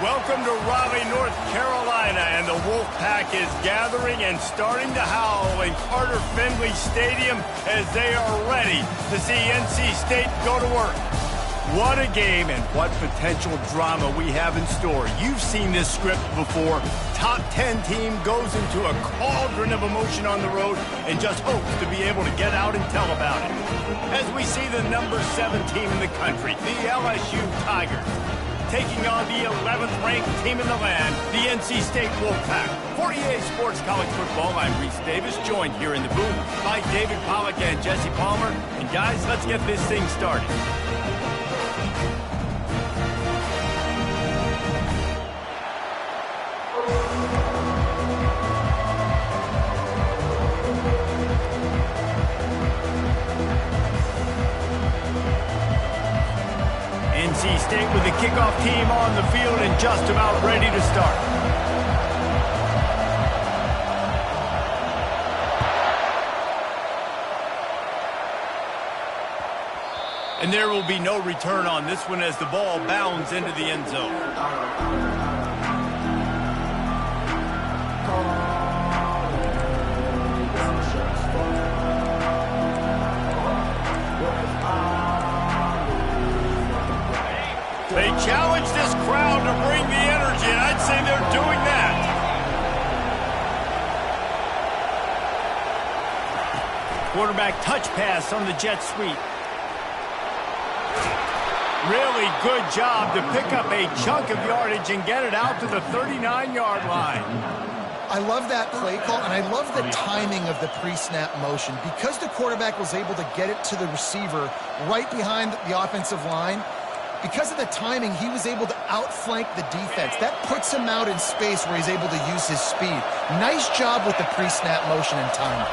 Welcome to Raleigh, North Carolina, and the Wolfpack is gathering and starting to howl in Carter Finley Stadium as they are ready to see NC State go to work. What a game and what potential drama we have in store. You've seen this script before. Top 10 team goes into a cauldron of emotion on the road and just hopes to be able to get out and tell about it. As we see the number 7 team in the country, the LSU Tigers, taking on the 11th ranked team in the land, the NC State Wolfpack. For EA Sports College Football, I'm Reese Davis, joined here in the booth by David Pollack and Jesse Palmer. And guys, let's get this thing started. NC State with the kickoff team on the field and just about ready to start. And there will be no return on this one as the ball bounds into the end zone. They challenge this crowd to bring the energy, and I'd say they're doing that. Quarterback touch pass on the jet sweep. Really good job to pick up a chunk of yardage and get it out to the 39-yard line. I love that play call, and I love the timing of the pre-snap motion. Because the quarterback was able to get it to the receiver right behind the offensive line, because of the timing, he was able to outflank the defense. That puts him out in space where he's able to use his speed. Nice job with the pre-snap motion and time.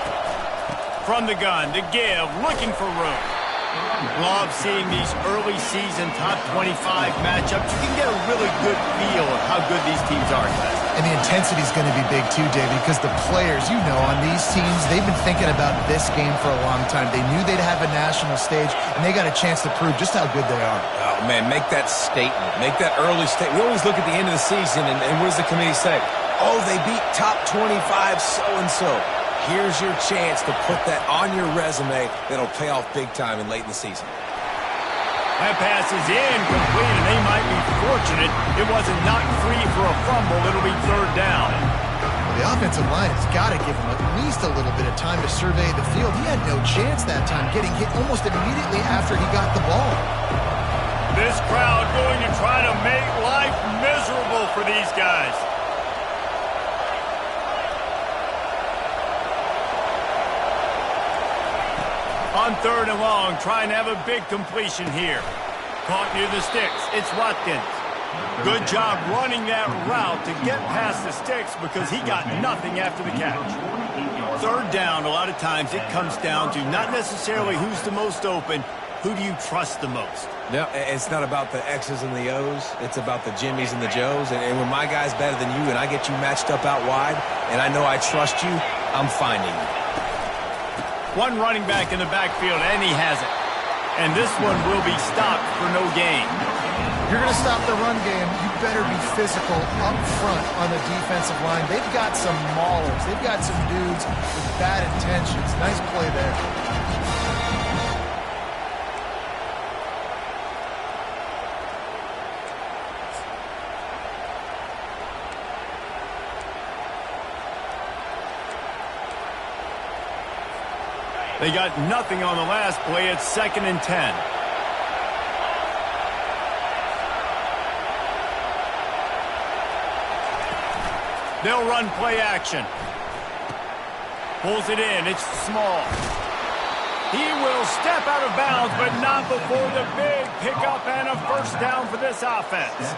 From the gun, to give, looking for room. Love seeing these early season top 25 matchups. You can get a really good feel of how good these teams are, guys. And the intensity is going to be big too, David, because the players, you know, on these teams, they've been thinking about this game for a long time. They knew they'd have a national stage, and they got a chance to prove just how good they are. Oh, man, make that statement. Make that early statement. We always look at the end of the season, and what does the committee say? Oh, they beat top 25 so-and-so. Here's your chance to put that on your resume that'll pay off big time and late in the season. That pass is incomplete, and they might be fortunate it wasn't knocked free for a fumble. It'll be third down. Well, the offensive line has got to give him at least a little bit of time to survey the field. He had no chance that time, getting hit almost immediately after he got the ball. This crowd going to try to make life miserable for these guys. On third and long, trying to have a big completion here. Caught near the sticks. It's Watkins. Good job running that route to get past the sticks because he got nothing after the catch. Third down, a lot of times it comes down to not necessarily who's the most open, who do you trust the most? No, it's not about the X's and the O's. It's about the Jimmys and the Joes. And when my guy's better than you and I get you matched up out wide and I know I trust you, I'm finding you. One running back in the backfield, and he has it. And this one will be stopped for no gain. You're going to stop the run game, you better be physical up front on the defensive line. They've got some maulers. They've got some dudes with bad intentions. Nice play there. They got nothing on the last play. It's 2nd and 10. They'll run play action. Pulls it in. It's Small. He will step out of bounds, but not before the big pickup and a first down for this offense.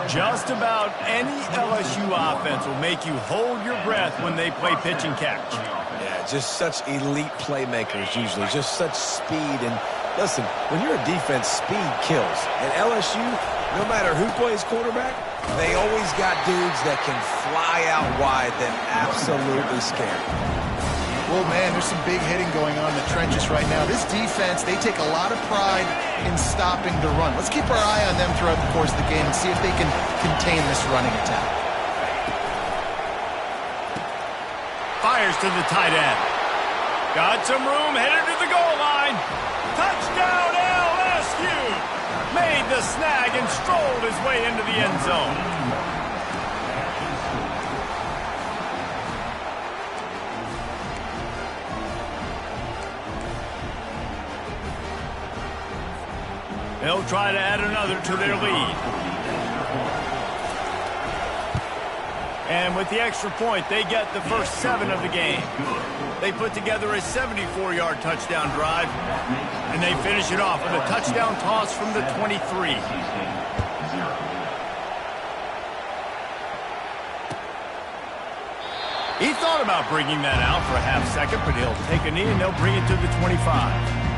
Just about any LSU offense will make you hold your breath when they play pitch and catch. Yeah, just such elite playmakers usually, just such speed. And listen, when you're a defense, speed kills. And LSU, no matter who plays quarterback, they always got dudes that can fly out wide that absolutely scare you. Well, man, there's some big hitting going on in the trenches right now. This defense, they take a lot of pride in stopping the run. Let's keep our eye on them throughout the course of the game and see if they can contain this running attack. Fires to the tight end. Got some room, headed to the goal line. Touchdown, LSU! Made the snag and strolled his way into the end zone. They'll try to add another to their lead. And with the extra point, they get the first 7 of the game. They put together a 74-yard touchdown drive, and they finish it off with a touchdown toss from the 23. He thought about bringing that out for a half second, but he'll take a knee and they'll bring it to the 25.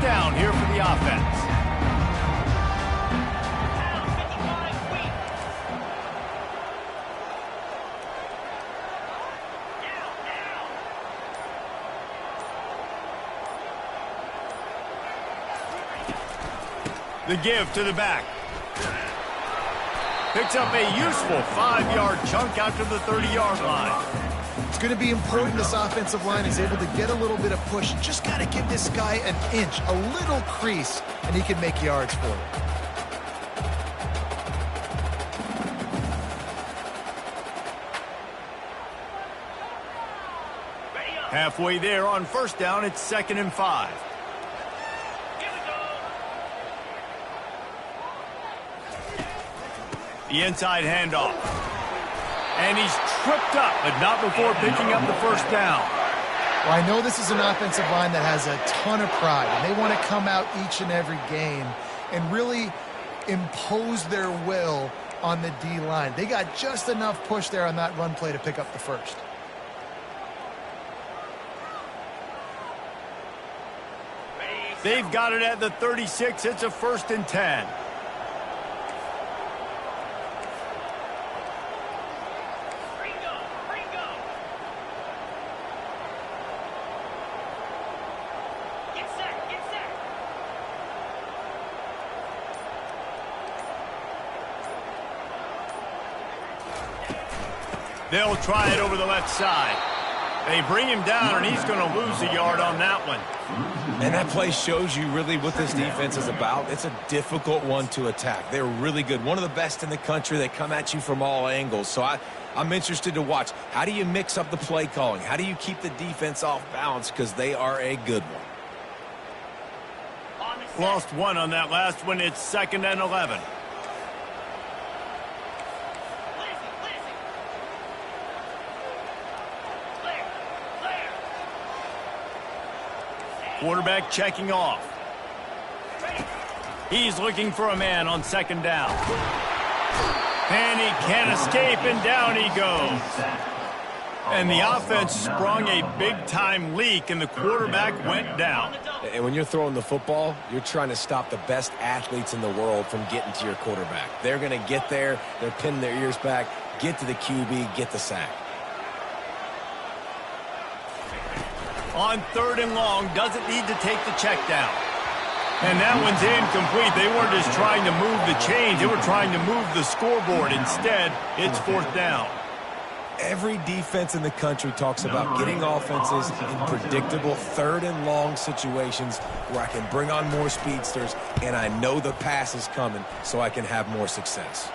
Down here for the offense. The give to the back. Picks up a useful 5-yard chunk out to the 30-yard line. It's going to be important this offensive line is able to get a little bit of push. Just got to give this guy an inch, a little crease, and he can make yards for it. Halfway there on first down, it's 2nd and 5. The inside handoff. And he's tripped up, but not before picking up the first down. Well, I know this is an offensive line that has a ton of pride, and they want to come out each and every game and really impose their will on the D-line. They got just enough push there on that run play to pick up the first. They've got it at the 36. It's a 1st and 10. They'll try it over the left side. They bring him down, and he's going to lose a yard on that one. And that play shows you really what this defense is about. It's a difficult one to attack. They're really good. One of the best in the country. They come at you from all angles. So I'm interested to watch. How do you mix up the play calling? How do you keep the defense off balance? Because they are a good one. Lost one on that last one. It's 2nd and 11. Quarterback checking off. He's looking for a man on 2nd down. And he can't escape, and down he goes. And the offense sprung a big-time leak, and the quarterback went down. And when you're throwing the football, you're trying to stop the best athletes in the world from getting to your quarterback. They're going to get there. They're pinning their ears back, get to the QB, get the sack. On 3rd and long, doesn't need to take the check down. And that one's incomplete. They weren't just trying to move the chains. They were trying to move the scoreboard. Instead, it's 4th down. Every defense in the country talks about getting offenses in predictable 3rd and long situations where I can bring on more speedsters and I know the pass is coming so I can have more success.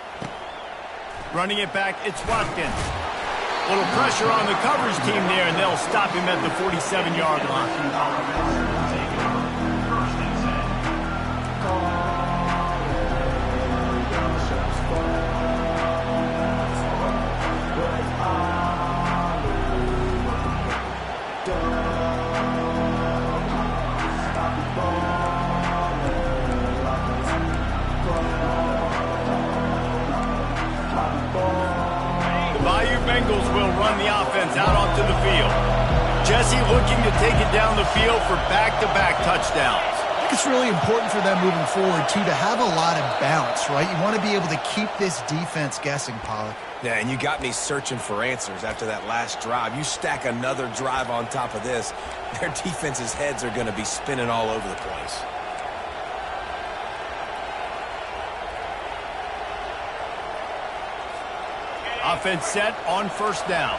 Running it back, it's Watkins. A little pressure on the coverage team there, and they'll stop him at the 47-yard line. Bengals will run the offense out onto the field. Jesse looking to take it down the field for back-to-back touchdowns. I think it's really important for them moving forward, too, to have a lot of bounce, right? You want to be able to keep this defense guessing, Pollack. Yeah, and you got me searching for answers after that last drive. You stack another drive on top of this, their defense's heads are going to be spinning all over the place. Offense set on first down.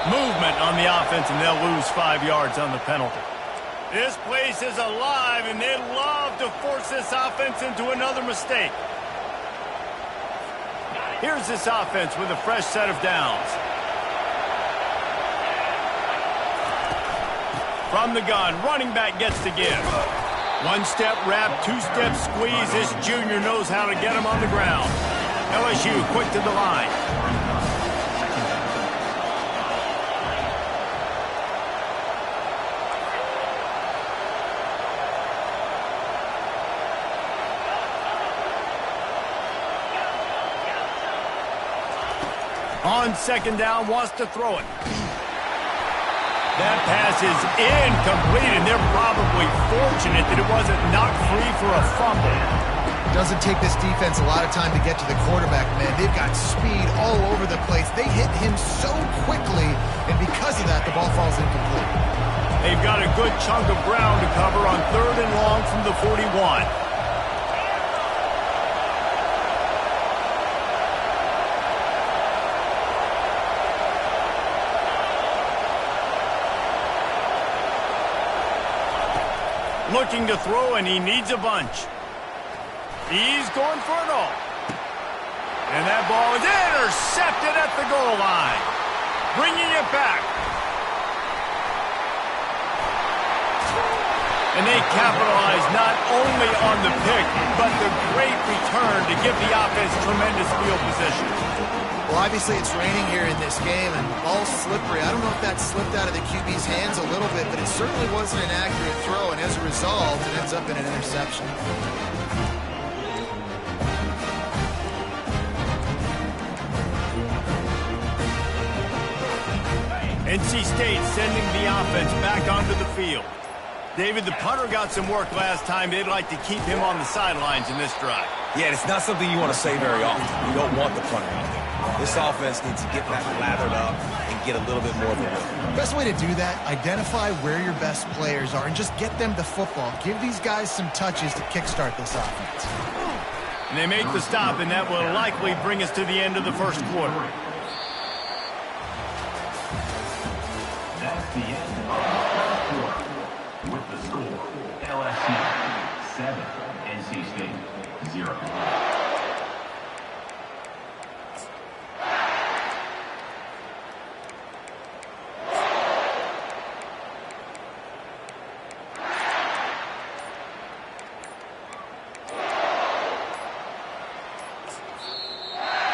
Movement on the offense, and they'll lose 5 yards on the penalty. This place is alive, and they'd love to force this offense into another mistake. Here's this offense with a fresh set of downs. From the gun, running back gets to give. One-step wrap, two-step squeeze. This junior knows how to get him on the ground. LSU quick to the line. On second down, wants to throw it. That pass is incomplete, and they're probably fortunate that it wasn't knocked free for a fumble. Doesn't take this defense a lot of time to get to the quarterback, man. They've got speed all over the place. They hit him so quickly, and because of that, the ball falls incomplete. They've got a good chunk of ground to cover on 3rd and long from the 41. Looking to throw, and he needs a bunch. He's going for it all. And that ball is intercepted at the goal line. Bringing it back. And they capitalize not only on the pick, but the great return to give the offense tremendous field position. Well, obviously it's raining here in this game, and the ball's slippery. I don't know if that slipped out of the QB's hands a little bit, but it certainly wasn't an accurate throw, and as a result, it ends up in an interception. NC State sending the offense back onto the field. David, the punter got some work last time. They'd like to keep him on the sidelines in this drive. Yeah, it's not something you want to say very often. You don't want the punter out there. This offense needs to get that lathered up and get a little bit more of a look. Best way to do that, identify where your best players are and just get them the football. Give these guys some touches to kickstart this offense. And they make the stop, and that will likely bring us to the end of the first quarter. That's the end of the first quarter. With the score, LSU 7, NC State 0.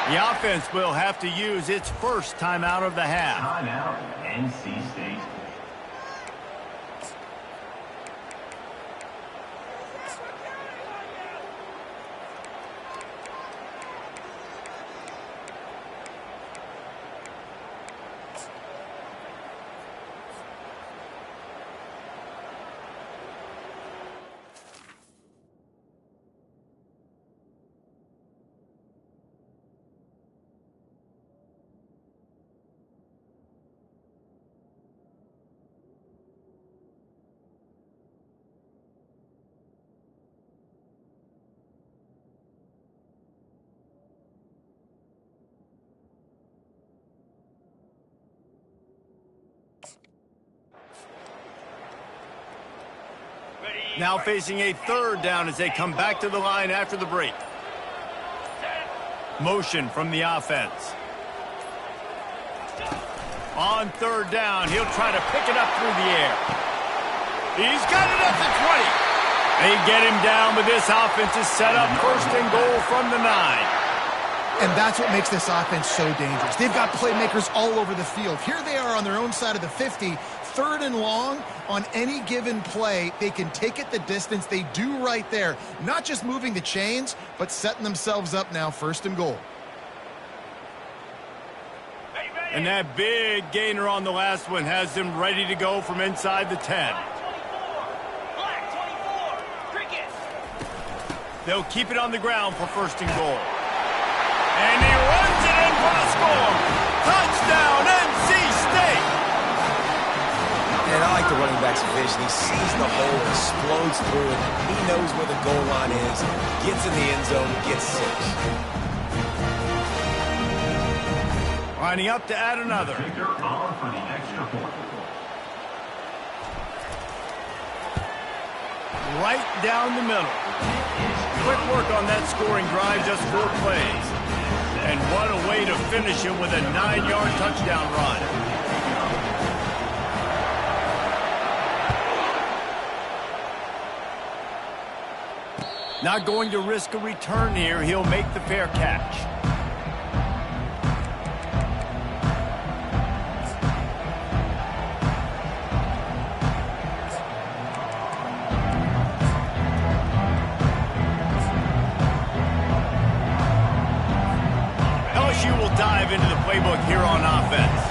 The offense will have to use its first timeout of the half. Timeout, NC State. Now facing a 3rd down as they come back to the line after the break. Motion from the offense. On 3rd down, he'll try to pick it up through the air. He's got it up to 20. They get him down, but this offense is set up 1st and goal from the 9. And that's what makes this offense so dangerous. They've got playmakers all over the field. Here they are on their own side of the 50, 3rd and long, on any given play, they can take it the distance. They do right there. Not just moving the chains, but setting themselves up now 1st and goal. And that big gainer on the last one has them ready to go from inside the 10. They'll keep it on the ground for 1st and goal. And he runs it in for the score. Touchdown, NC State! And I like the running back's vision. He sees the hole, explodes through it. He knows where the goal line is, gets in the end zone, gets 6. Lining up to add another. Right down the middle. Quick work on that scoring drive, just 4 plays. And what a way to finish it with a 9-yard touchdown run. Not going to risk a return here. He'll make the fair catch. LSU will dive into the playbook here on offense.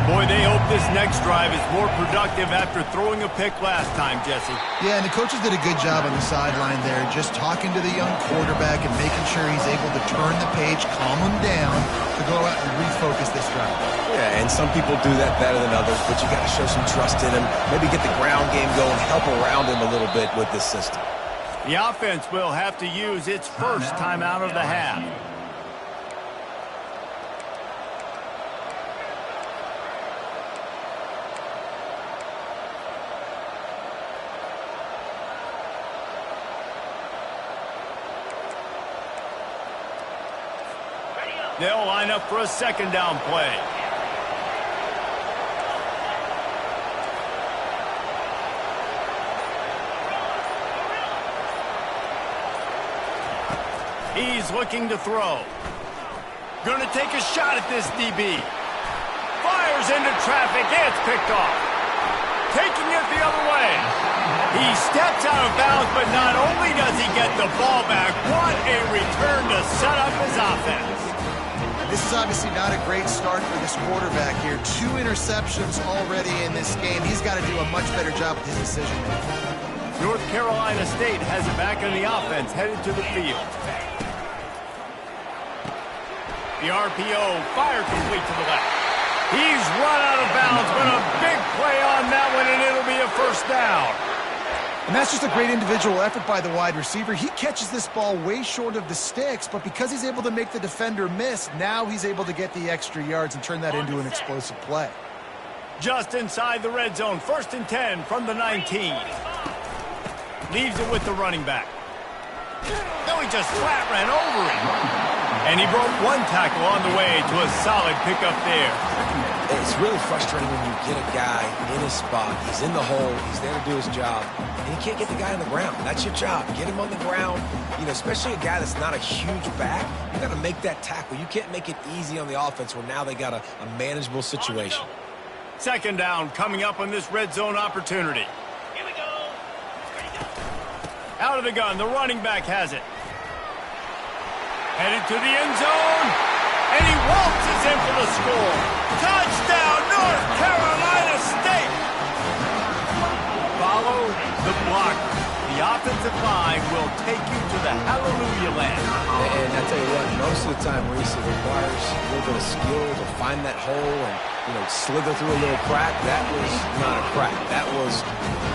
Boy, they hope this next drive is more productive after throwing a pick last time, Jesse. Yeah, and the coaches did a good job on the sideline there, just talking to the young quarterback and making sure he's able to turn the page, calm him down, to go out and refocus this drive. Yeah, and some people do that better than others, but you got to show some trust in him. Maybe get the ground game going, help around him a little bit with this system. The offense will have to use its first time out of the half. They'll line up for a 2nd down play. He's looking to throw. Going to take a shot at this DB. Fires into traffic. It's picked off. Taking it the other way. He steps out of bounds, but not only does he get the ball back, what a return to set up his offense. This is obviously not a great start for this quarterback here. 2 interceptions already in this game. He's got to do a much better job with his decision-making. North Carolina State has it back on the offense, headed to the field. The RPO, fire complete to the left. He's run out of bounds, but a big play on that one, and it'll be a 1st down. And that's just a great individual effort by the wide receiver. He catches this ball way short of the sticks, but because he's able to make the defender miss, now he's able to get the extra yards and turn that into an explosive play. Just inside the red zone, 1st and 10 from the 19. Leaves it with the running back. No, he just flat ran over him. And he broke 1 tackle on the way to a solid pickup there. It's really frustrating when you get a guy in his spot. He's in the hole. He's there to do his job. And you can't get the guy on the ground. That's your job. Get him on the ground. You know, especially a guy that's not a huge back. You got to make that tackle. You can't make it easy on the offense where now they got a manageable situation. 2nd down coming up on this red zone opportunity. Here we go. Ready to go. Out of the gun. The running back has it. Headed to the end zone. And he waltzes in for the score. Touchdown, North Carolina State. Follow the blocker. The offensive line will take you to the hallelujah land. And I tell you what, most of the time, Reese, it requires a little bit of skill to find that hole and, you know, slither through a little crack. That was not a crack. That was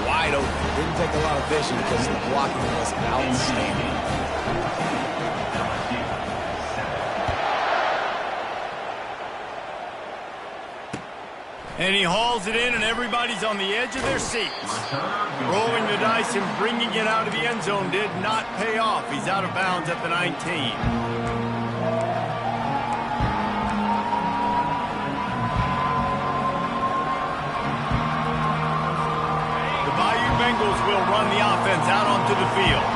wide open. Didn't take a lot of vision because the blocking was outstanding. And he hauls it in, and everybody's on the edge of their seats. Rolling the dice and bringing it out of the end zone did not pay off. He's out of bounds at the 19. The Bayou Bengals will run the offense out onto the field.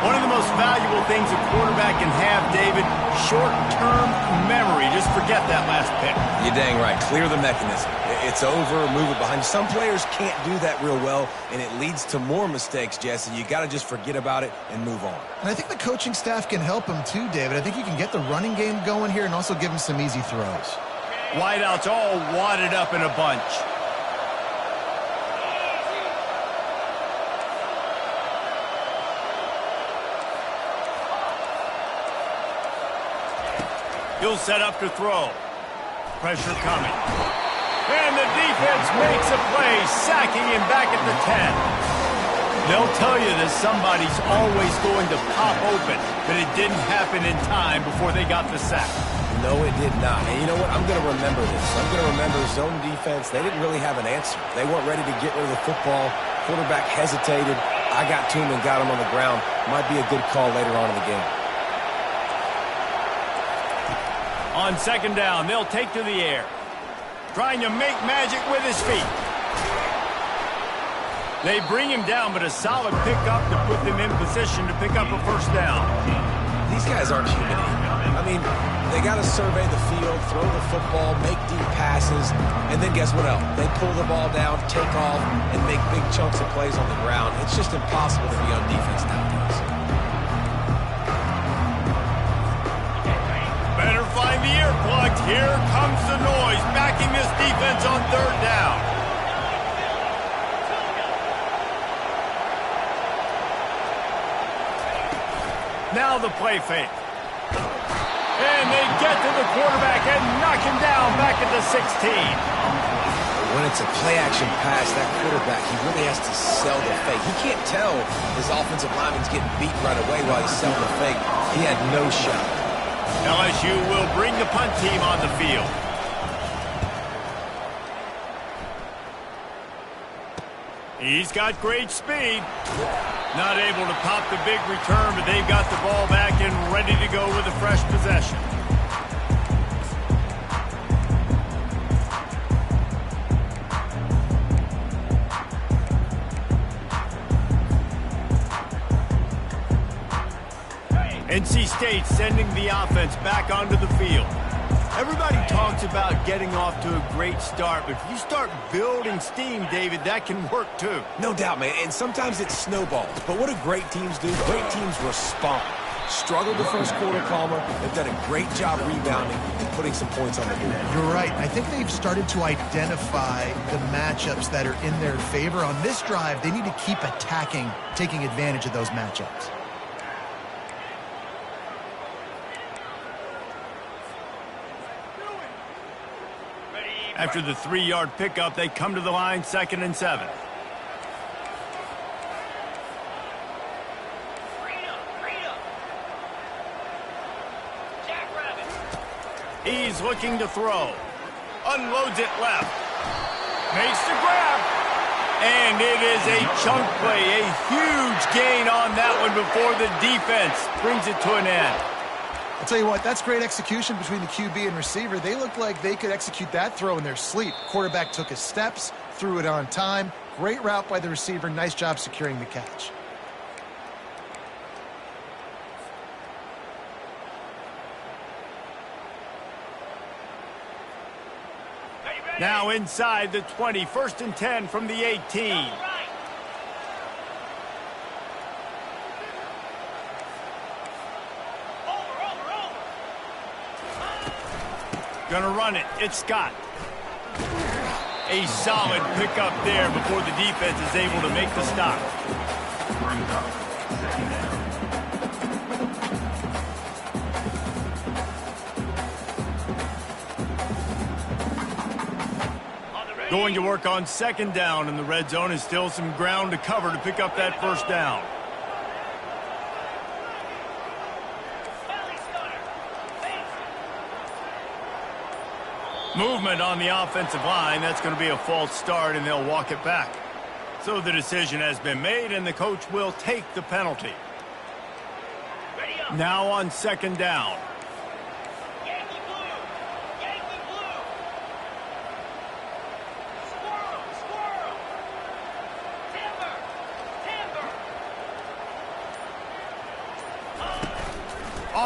One of the most valuable things a quarterback can have, David, short-term memory. Just forget that last pick. You're dang right. Clear the mechanism. It's over, move it behind you. Some players can't do that real well, and it leads to more mistakes, Jesse. You got to just forget about it and move on. And I think the coaching staff can help him too, David. I think you can get the running game going here and also give him some easy throws. Wideouts all wadded up in a bunch. He'll set up to throw. Pressure coming. And the defense makes a play, sacking him back at the 10. They'll tell you that somebody's always going to pop open, but it didn't happen in time before they got the sack. No, it did not. And you know what? I'm going to remember this. I'm going to remember zone defense. They didn't really have an answer. They weren't ready to get rid of the football. Quarterback hesitated. I got to him and got him on the ground. Might be a good call later on in the game. On second down, they'll take to the air. Trying to make magic with his feet. They bring him down, but a solid pickup to put them in position to pick up a first down. These guys aren't human. I mean, they got to survey the field, throw the football, make deep passes, and then guess what else? They pull the ball down, take off, and make big chunks of plays on the ground. It's just impossible to be on defense nowadays. Better find the earplugs. Here comes the noise, backing this defense on third down. Now the play fake. And they get to the quarterback and knock him down back at the 16. When it's a play-action pass, that quarterback, he really has to sell the fake. He can't tell his offensive lineman's getting beat right away while he's selling the fake. He had no shot. LSU will bring the punt team on the field. He's got great speed. Not able to pop the big return, but they've got the ball back and ready to go with a fresh possession. NC State sending the offense back onto the field. Everybody talks about getting off to a great start, but if you start building steam, David, that can work too. No doubt, man, and sometimes it snowballs. But what do great teams do? Great teams respond. Struggled the first quarter, Palmer. They've done a great job rebounding and putting some points on the board. You're right. I think they've started to identify the matchups that are in their favor. On this drive, they need to keep attacking, taking advantage of those matchups. After the 3-yard pickup, they come to the line, 2nd and 7. He's looking to throw. Unloads it left. Makes the grab. And it is a chunk play. A huge gain on that one before the defense brings it to an end. I'll tell you what, that's great execution between the QB and receiver. They looked like they could execute that throw in their sleep. Quarterback took his steps, threw it on time. Great route by the receiver. Nice job securing the catch. Now inside the 20, 1st and 10 from the 18. Gonna run it. It's Scott. A solid pickup there before the defense is able to make the stop. Going to work on 2nd down in the red zone, and still some ground to cover to pick up that first down. Movement on the offensive line. That's going to be a false start, and they'll walk it back. So the decision has been made, and the coach will take the penalty. Now on 2nd down.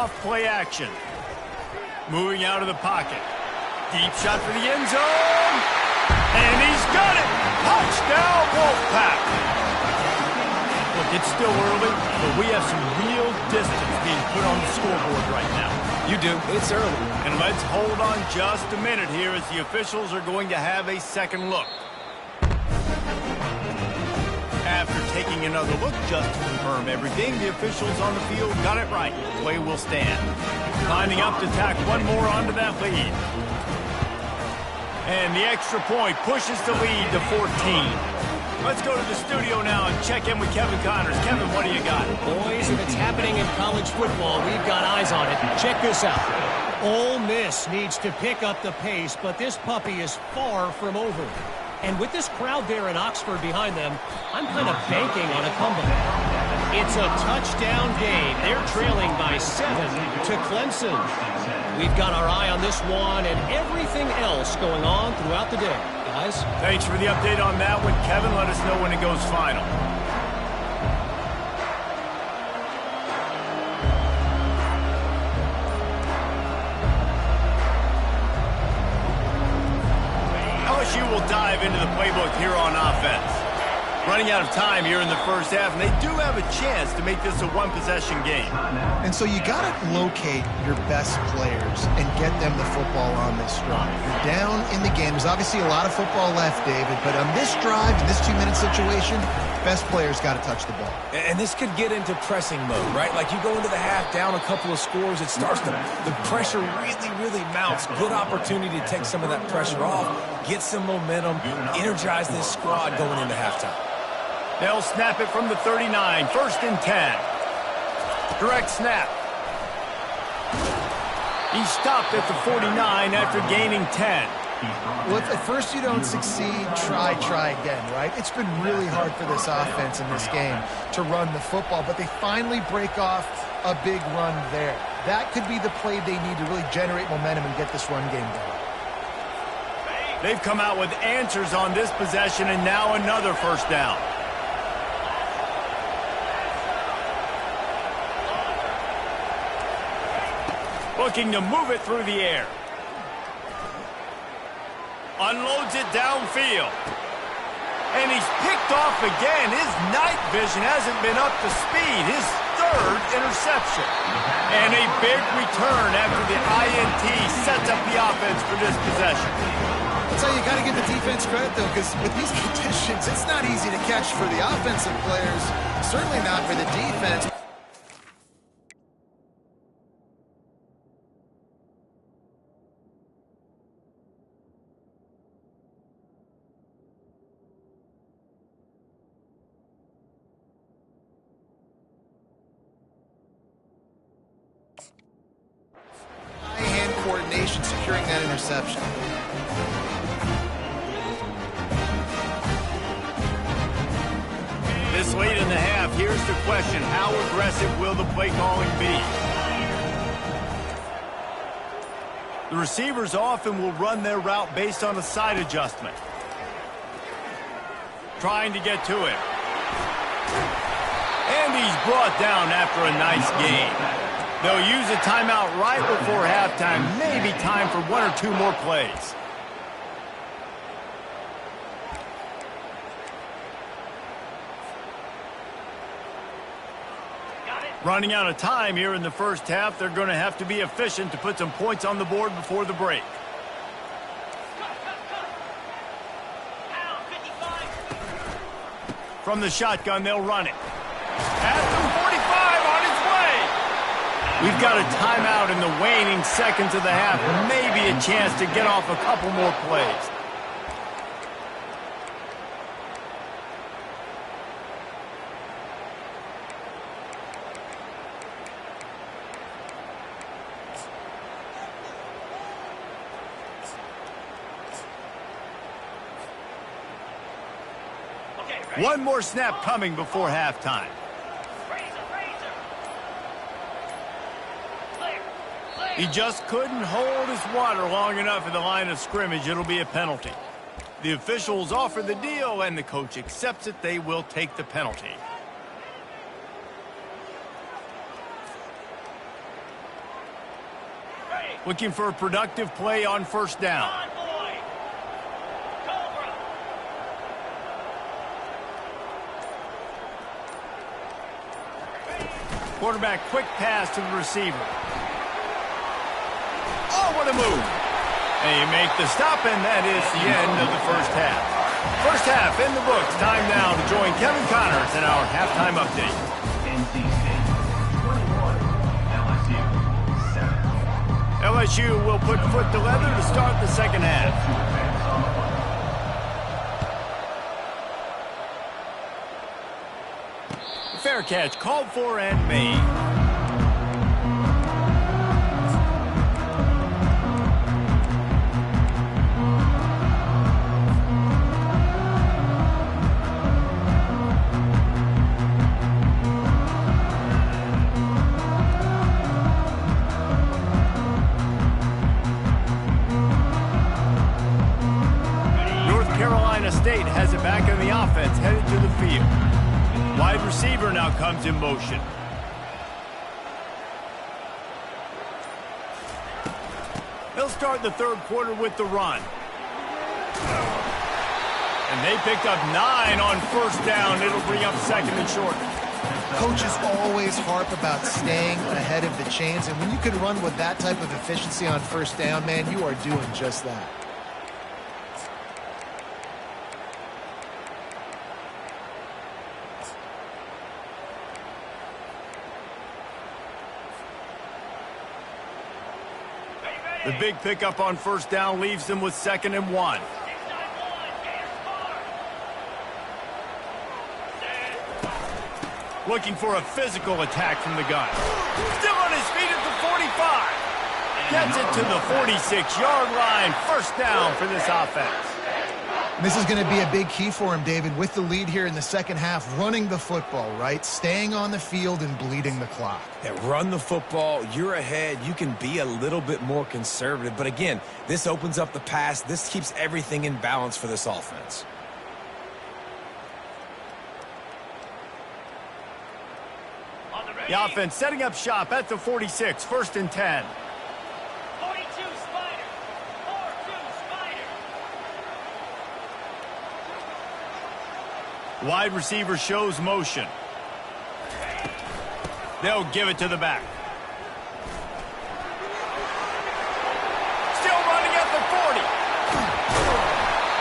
off play action. Moving out of the pocket. Deep shot for the end zone. And he's got it. Touchdown, Wolfpack. Look, it's still early, but we have some real distance being put on the scoreboard right now. You do. It's early. And let's hold on just a minute here as the officials are going to have a second look. After taking another look just to confirm everything, the officials on the field got it right. Play will stand. Lining up to tack one more onto that lead. And the extra point pushes the lead to 14. Let's go to the studio now and check in with Kevin Connors. Kevin, what do you got? Boys, if it's happening in college football, we've got eyes on it. Check this out. Ole Miss needs to pick up the pace, but this puppy is far from over. And with this crowd there in Oxford behind them, I'm kind of banking on a comeback. It's a touchdown game. They're trailing by 7 to Clemson. We've got our eye on this one and everything else going on throughout the day. Guys? Thanks for the update on that one, Kevin. Let us know when it goes final. LSU will dive into the playbook here on offense. Running out of time here in the first half, and they do have a chance to make this a one-possession game. And so you got to locate your best players and get them the football on this drive. You're down in the game. There's obviously a lot of football left, David, but on this drive, in this 2-minute situation, best players got to touch the ball. And this could get into pressing mode, right? Like you go into the half down a couple of scores, it starts to, the pressure really mounts. Good opportunity to take some of that pressure off, get some momentum, energize this squad going into halftime. They'll snap it from the 39, 1st and 10. Direct snap. He stopped at the 49 after gaining 10. Well, if at first you don't succeed, try again, right? It's been really hard for this offense in this game to run the football, but they finally break off a big run there. That could be the play they need to really generate momentum and get this run game going. They've come out with answers on this possession, and now another first down. Looking to move it through the air. Unloads it downfield. And he's picked off again. His night vision hasn't been up to speed. His 3rd interception. And a big return after the INT sets up the offense for this possession. That's how you got to give the defense credit, though, because with these conditions, it's not easy to catch for the offensive players. Certainly not for the defense. Coordination securing that interception. This late in the half, here's the question. How aggressive will the play calling be? The receivers often will run their route based on a side adjustment. Trying to get to it. And he's brought down after a nice gain. They'll use a timeout right before halftime. Maybe time for 1 or 2 more plays. Running out of time here in the first half. They're going to have to be efficient to put some points on the board before the break. From the shotgun, they'll run it. At the 45 on its way. We've got a timeout in the waning seconds of the half. Maybe a chance to get off a couple more plays. One more snap coming before halftime. He just couldn't hold his water long enough in the line of scrimmage. It'll be a penalty. The officials offer the deal, and the coach accepts it. They will take the penalty. Looking for a productive play on first down. On, boy. Cobra. Quarterback quick pass to the receiver. Oh, what a move. And you make the stop, and that is the end of the first half. First half in the books. Time now to join Kevin Connors in our halftime update. NC State 21, LSU 7. LSU will put foot to leather to start the second half. Fair catch called for and made. North Carolina State has it back on the offense, headed to the field. Wide receiver now comes in motion. He'll start the third quarter with the run. And they picked up 9 on first down. It'll bring up second and short. Coaches always harp about staying ahead of the chains, and when you can run with that type of efficiency on first down, man, you are doing just that. The big pickup on first down leaves them with 2nd and 1. 6-9-1. Gators far. Looking for a physical attack from the gun. Still on his feet at the 45. Gets it to the 46-yard line. First down for this offense. This is going to be a big key for him, David, with the lead here in the second half, running the football, right? Staying on the field and bleeding the clock. Yeah, run the football. You're ahead. You can be a little bit more conservative. But again, this opens up the pass. This keeps everything in balance for this offense. On the ready. The offense setting up shop at the 46. 1st and 10. 42 Spider. 4-2 Spider. Wide receiver shows motion. They'll give it to the back. Still running at the 40.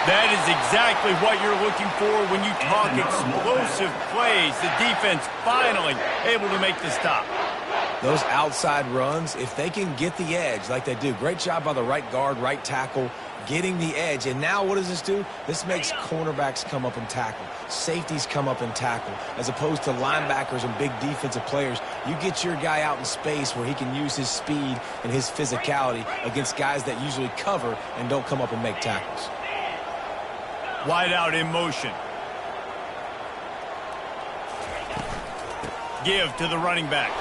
That is exactly what you're looking for when you talk explosive plays. The defense finally able to make the stop. Those outside runs, if they can get the edge like they do, great job by the right guard, right tackle, getting the edge. And now what does this do? This makes cornerbacks come up and tackle. Safeties come up and tackle. As opposed to linebackers and big defensive players, you get your guy out in space where he can use his speed and his physicality against guys that usually cover and don't come up and make tackles. Wide out in motion. Give to the running back.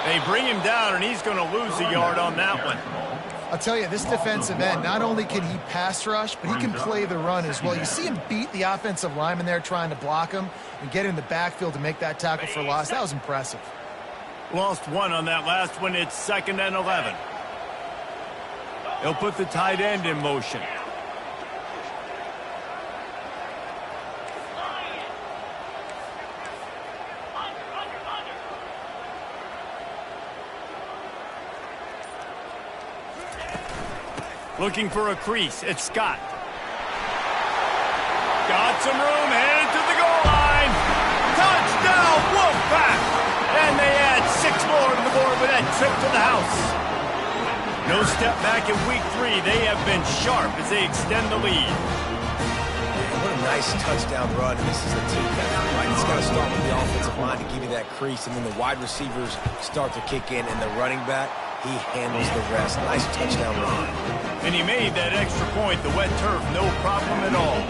They bring him down, and he's going to lose a yard on that one. I'll tell you, this defensive end, not only can he pass rush, but he can play the run as well. You see him beat the offensive lineman there trying to block him and get in the backfield to make that tackle for loss. That was impressive. Lost 1 on that last one. It's 2nd and 11. They'll put the tight end in motion. Looking for a crease. It's Scott. Got some room. Headed to the goal line. Touchdown, Wolfpack! And they add 6 more to the board with that trip to the house. No step back in week 3. They have been sharp as they extend the lead. What a nice touchdown run, and this is a two-back, right? It's got to start with the offensive line to give you that crease, and then the wide receivers start to kick in, and the running back, he handles the rest. Nice touchdown run. And he made that extra point. The wet turf, no problem at all.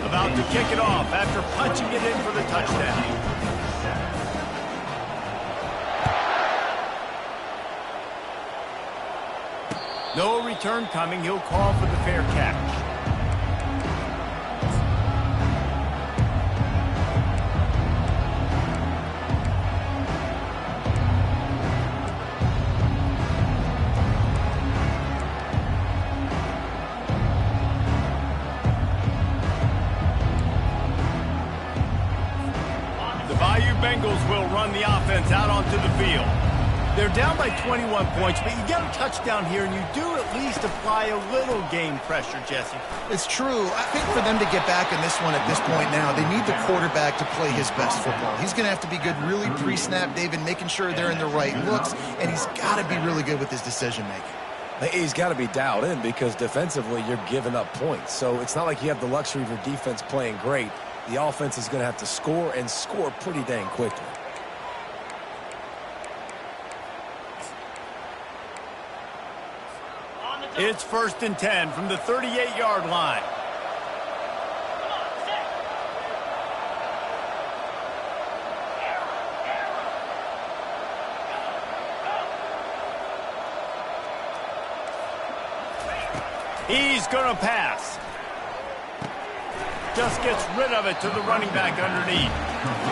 About to kick it off after punching it in for the touchdown. No return coming. He'll call for the fair catch. Bengals will run the offense out onto the field. They're down by 21 points, but you get a touchdown here, and you do at least apply a little game pressure, Jesse. It's true. I think for them to get back in this one at this point now, they need the quarterback to play his best football. He's going to have to be good really pre-snap, David, making sure they're in the right looks, and he's got to be really good with his decision-making. He's got to be dialed in because defensively you're giving up points. So it's not like you have the luxury of your defense playing great. The offense is going to have to score and score pretty dang quickly. It's 1st and 10 from the 38-yard line. He's going to pass. Just gets rid of it to the running back underneath.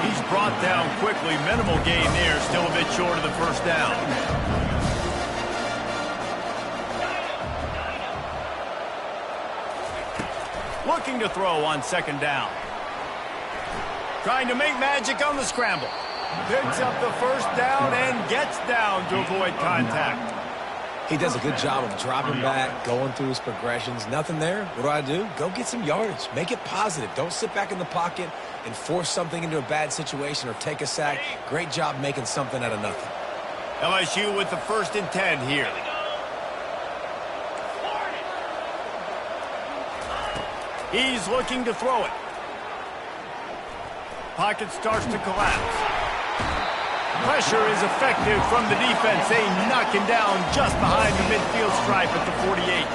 He's brought down quickly. Minimal gain there. Still a bit short of the first down. Looking to throw on 2nd down. Trying to make magic on the scramble. Picks up the 1st down and gets down to avoid contact. He does a good job of dropping back, going through his progressions. Nothing there. What do? Go get some yardage. Make it positive. Don't sit back in the pocket and force something into a bad situation or take a sack. Great job making something out of nothing. LSU with the 1st and 10 here. He's looking to throw it. Pocket starts to collapse. Pressure is effective from the defense. They knock him down just behind the midfield stripe at the 48.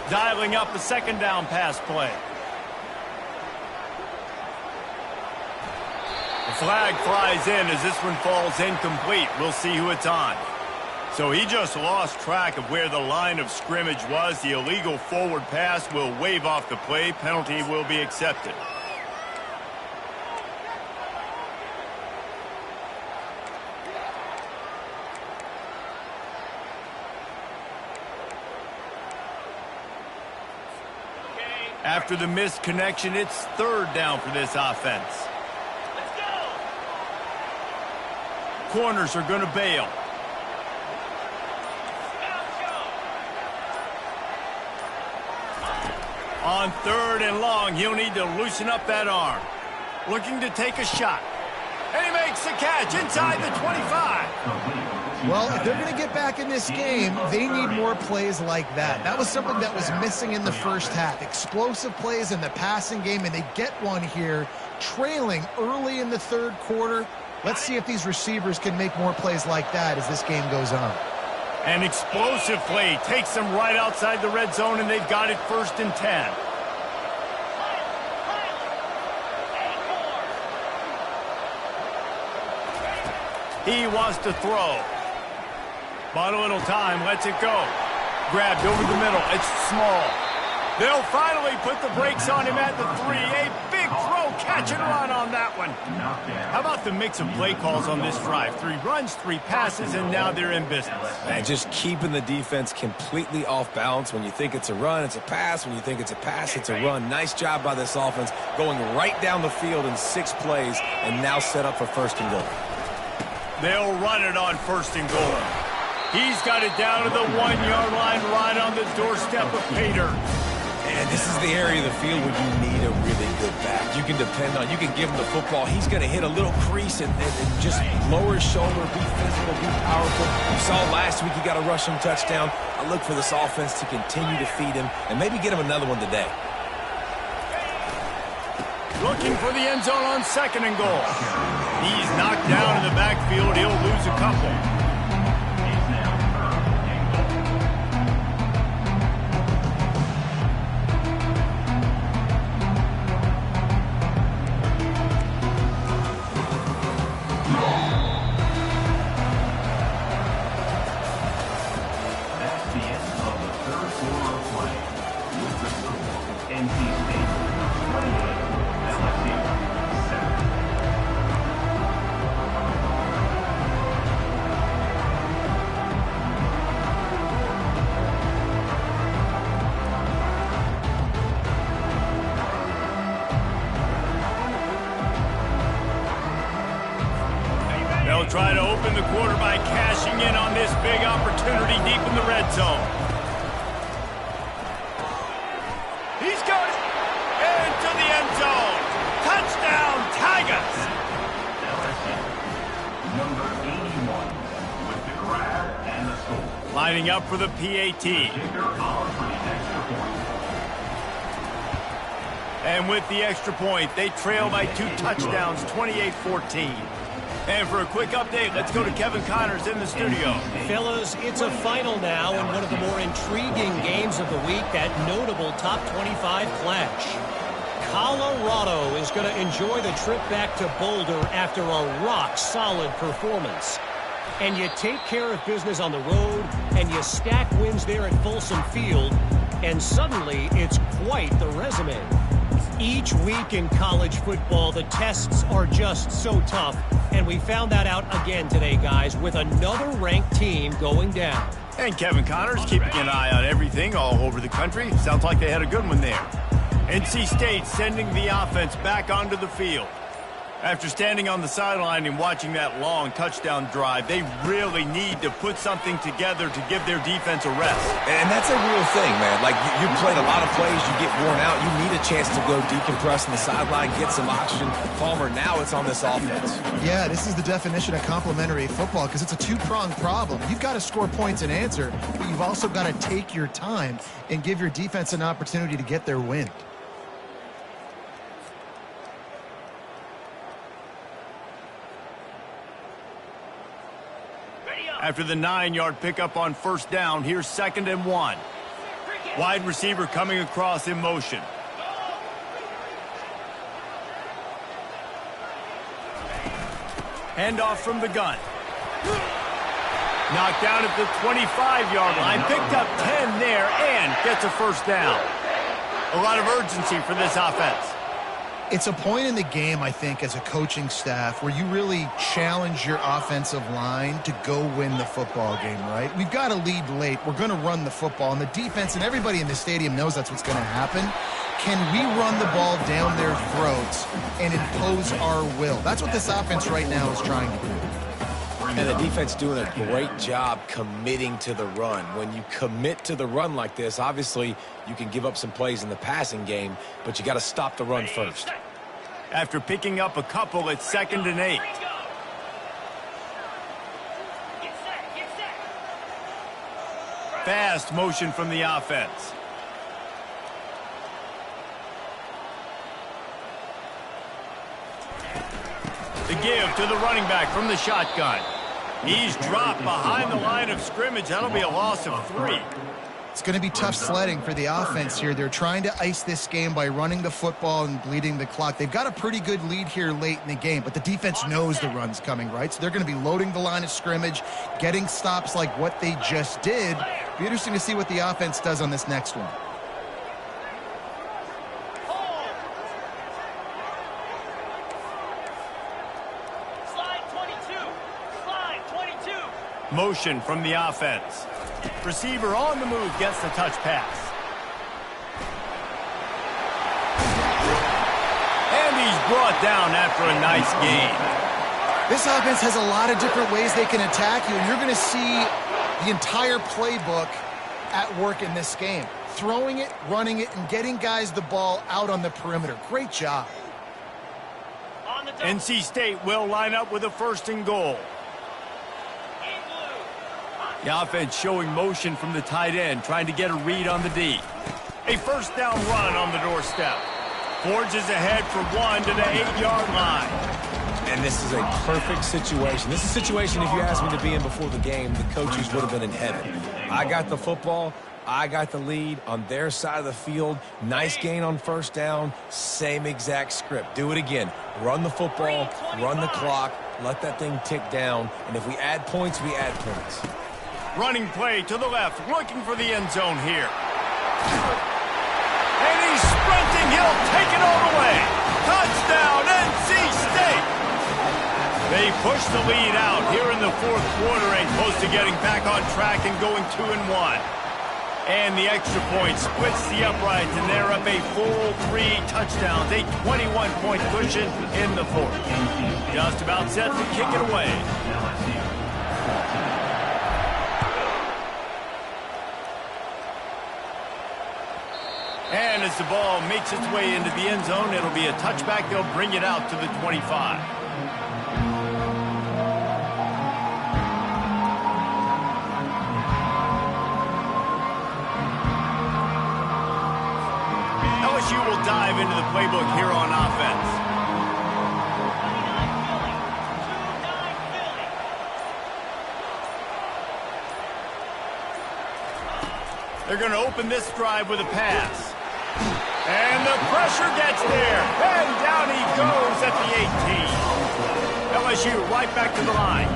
Dialing up a 2nd down pass play. The flag flies in as this one falls incomplete. We'll see who it's on. So he just lost track of where the line of scrimmage was. The illegal forward pass will wave off the play. Penalty will be accepted. After the missed connection, it's 3rd down for this offense. Corners are going to bail. On 3rd and long, he'll need to loosen up that arm. Looking to take a shot. And he makes the catch inside the 25. Well, if they're going to get back in this game, they need more plays like that. That was something that was missing in the first half. Explosive plays in the passing game, and they get one here, trailing early in the 3rd quarter. Let's see if these receivers can make more plays like that as this game goes on. An explosive play takes them right outside the red zone, and they've got it 1st and 10. He wants to throw. Bought a little time, lets it go. Grabbed over the middle, it's small. They'll finally put the brakes on him at the 3. A big throw, catch and run on that one. How about the mix of play calls on this drive? 3 runs, 3 passes, and now they're in business. And just keeping the defense completely off balance. When you think it's a run, it's a pass. When you think it's a pass, it's a run. Nice job by this offense, going right down the field in 6 plays, and now set up for 1st and goal. They'll run it on 1st and goal. He's got it down to the 1-yard line, right on the doorstep of Pater. And this is the area of the field where you need a really good back. You can depend on, you can give him the football. He's going to hit a little crease and just lower his shoulder, be physical, be powerful. You saw last week he got a rushing touchdown. I look for this offense to continue to feed him and maybe get him another one today. Looking for the end zone on 2nd and goal. He's knocked down in the backfield. He'll lose a couple. They'll try to open the quarter by cashing in on this big opportunity deep in the red zone. He's going into the end zone. Touchdown, Tigers! LSU, number 81, with the grab and the score. Lining up for the PAT. Kicker on for the extra point. And with the extra point, they trail by 2 touchdowns, 28-14. And for a quick update, let's go to Kevin Connors in the studio. Fellas, it's a final now in one of the more intriguing games of the week, that notable top 25 clash. Colorado is going to enjoy the trip back to Boulder after a rock-solid performance. And you take care of business on the road, and you stack wins there at Folsom Field, and suddenly it's quite the resume. Each week in college football, the tests are just so tough, and we found that out again today, guys, with another ranked team going down. And Kevin Connors keeping an eye on everything all over the country. Sounds like they had a good one there. NC State sending the offense back onto the field. After standing on the sideline and watching that long touchdown drive, they really need to put something together to give their defense a rest. And that's a real thing, man. Like, you played a lot of plays, you get worn out, you need a chance to go decompress on the sideline, get some oxygen. Palmer, now it's on this offense. Yeah, this is the definition of complementary football because it's a two-pronged problem. You've got to score points and answer, but you've also got to take your time and give your defense an opportunity to get their wind. After the 9-yard pickup on first down, here's 2nd and 1. Wide receiver coming across in motion. Handoff from the gun. Knocked down at the 25-yard line. Picked up 10 there and gets a first down. A lot of urgency for this offense. It's a point in the game, I think, as a coaching staff where you really challenge your offensive line to go win the football game, right? We've got to lead late. We're going to run the football, and the defense and everybody in the stadium knows that's what's going to happen. Can we run the ball down their throats and impose our will? That's what this offense right now is trying to do. And the defense doing a great job committing to the run. When you commit to the run like this, obviously you can give up some plays in the passing game, but you got to stop the run first. After picking up a couple, it's 2nd and 8. Fast motion from the offense. The give to the running back from the shotgun. He's dropped behind the line of scrimmage. That'll be a loss of 3. It's going to be tough sledding for the offense here. They're trying to ice this game by running the football and bleeding the clock. They've got a pretty good lead here late in the game, but the defense knows the run's coming, right? So they're going to be loading the line of scrimmage, getting stops like what they just did. Be interesting to see what the offense does on this next one. Motion from the offense. Receiver on the move gets the touch pass. And he's brought down after a nice gain. This offense has a lot of different ways they can attack you, and you're going to see the entire playbook at work in this game. Throwing it, running it, and getting guys the ball out on the perimeter. Great job. NC State will line up with a 1st and goal. The offense showing motion from the tight end, trying to get a read on the D. A first down run on the doorstep. Forges ahead for 1 to the 8-yard line. And this is a perfect situation. This is a situation, if you asked me to be in before the game, the coaches would have been in heaven. I got the football. I got the lead on their side of the field. Nice gain on first down. Same exact script. Do it again. Run the football, run the clock, let that thing tick down. And if we add points, we add points. Running play to the left, looking for the end zone here. And he's sprinting. He'll take it all the way. Touchdown, NC State. They push the lead out here in the 4th quarter and close to getting back on track and going 2-1. And the extra point splits the uprights, and they're up a full 3 touchdowns, a 21-point cushion in the fourth. Just about set to kick it away. And as the ball makes its way into the end zone, it'll be a touchback. They'll bring it out to the 25. LSU will dive into the playbook here on offense. They're going to open this drive with a pass. And the pressure gets there. And down he goes at the 18. LSU right back to the line.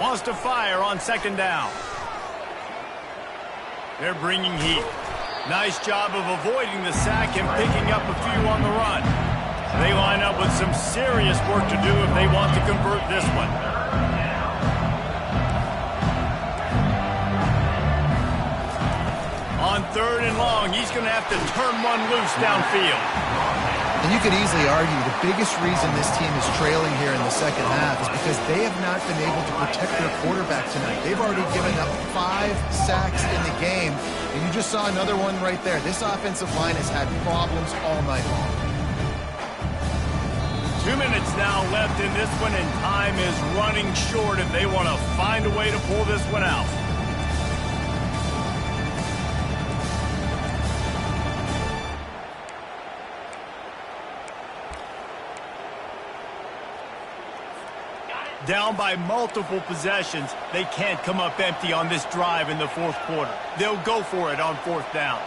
Wants to fire on second down. They're bringing heat. Nice job of avoiding the sack and picking up a few on the run. They line up with some serious work to do if they want to convert this one. On 3rd and long, he's going to have to turn one loose downfield. And you could easily argue the biggest reason this team is trailing here in the second half is because they have not been able to protect their quarterback tonight. They've already given up 5 sacks in the game, and you just saw another one right there. This offensive line has had problems all night long. 2 minutes now left in this one, and time is running short if they want to find a way to pull this one out. Down by multiple possessions, they can't come up empty on this drive in the fourth quarter. They'll go for it on 4th down.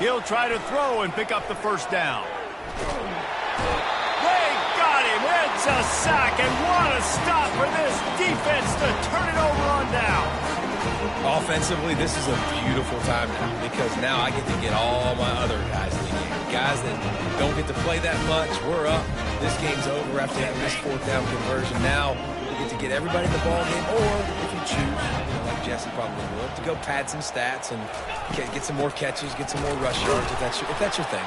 He'll try to throw and pick up the first down. They got him. It's a sack, and what a stop for this defense to turn it over on down. Offensively, this is a beautiful time now because now I get to get all my other guys in the game. Guys that don't get to play that much. We're up. This game's over after having this 4th down conversion. Now we get to get everybody in the ball game, or if you choose, like Jesse probably would, to go pad some stats and get some more catches, get some more rush yards if that's your thing.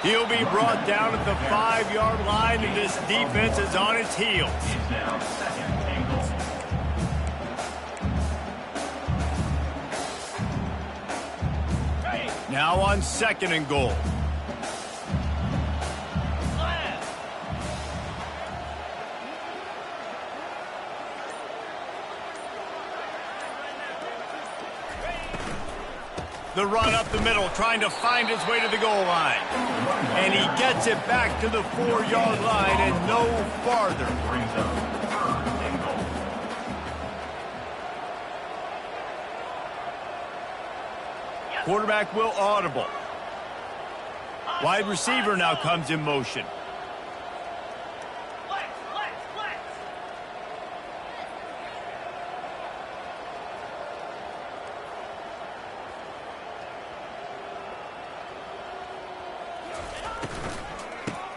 He'll be brought down at the 5-yard line, and this defense is on its heels. Now on 2nd and goal. The run up the middle, trying to find his way to the goal line. And he gets it back to the 4-yard line and no farther. Quarterback will audible. Wide receiver now comes in motion.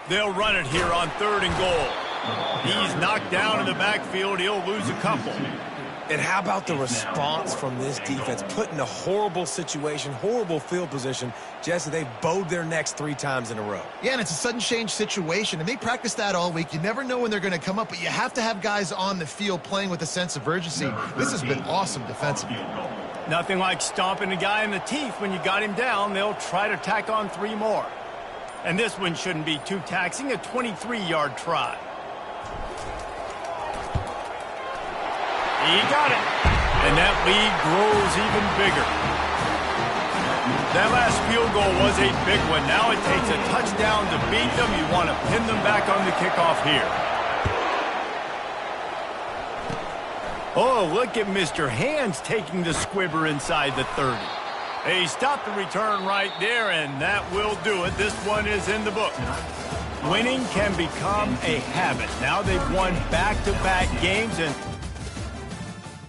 They'll run it here on 3rd and goal. He's knocked down in the backfield. He'll lose a couple. And how about the response from this defense? Put in a horrible situation, horrible field position. Jesse, they bowed their necks 3 times in a row. Yeah, and it's a sudden change situation, and they practice that all week. You never know when they're going to come up, but you have to have guys on the field playing with a sense of urgency. This has been awesome defensively. Nothing like stomping a guy in the teeth when you got him down. They'll try to tack on 3 more. And this one shouldn't be too taxing, a 23-yard try. He got it. And that lead grows even bigger. That last field goal was a big one. Now it takes a touchdown to beat them. You want to pin them back on the kickoff here. Oh, look at Mr. Hands taking the squibber inside the 30. They stopped the return right there, and that will do it. This one is in the book. Winning can become a habit. Now they've won back-to-back games, and